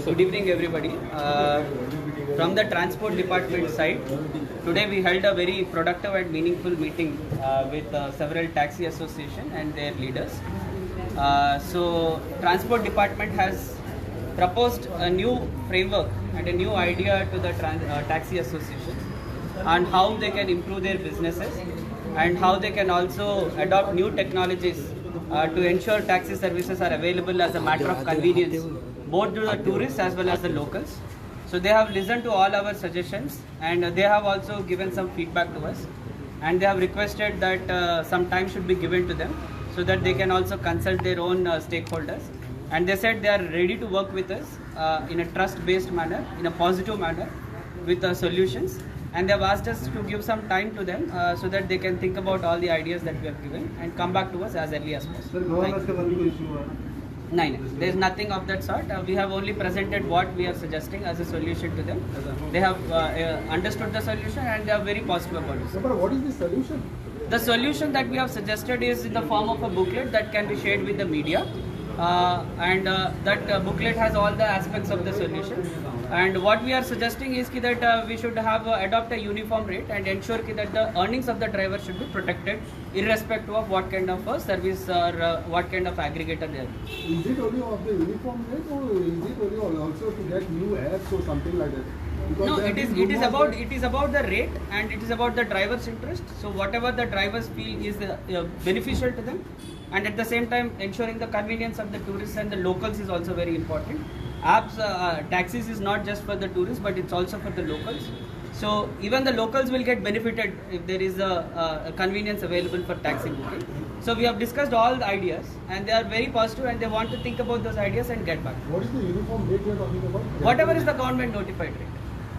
Good evening, everybody. From the transport department side, today we held a very productive and meaningful meeting with several taxi association and their leaders. So, transport department has proposed a new framework and a new idea to the taxi association on how they can improve their businesses and how they can also adopt new technologies to ensure taxi services are available as a matter of convenience, both to the tourists as well as the locals. So they have listened to all our suggestions and they have also given some feedback to us, and they have requested that some time should be given to them so that they can also consult their own stakeholders. And they said they are ready to work with us in a trust-based manner, in a positive manner, with solutions. And they have asked us to give some time to them so that they can think about all the ideas that we have given and come back to us as early as possible. No, there is nothing of that sort. We have only presented what we are suggesting as a solution to them. They have understood the solution and they are very positive about it. So, but what is the solution? The solution that we have suggested is in the form of a booklet that can be shared with the media. That booklet has all the aspects of the solution. And what we are suggesting is that we should have adopt a uniform rate and ensure that the earnings of the driver should be protected irrespective of what kind of service or what kind of aggregator they are. Is it only of the uniform rate, or is it only also to get new apps or something like that? Because no, it is about the rate, and it is about the driver's interest. So whatever the drivers feel is beneficial to them, and at the same time ensuring the convenience of the tourists and the locals is also very important. Taxis is not just for the tourists, but it's also for the locals. So even the locals will get benefited if there is a convenience available for taxi booking. So we have discussed all the ideas, and they are very positive, and they want to think about those ideas and get back. What is the uniform rate you are talking about? Whatever is the government notified rate.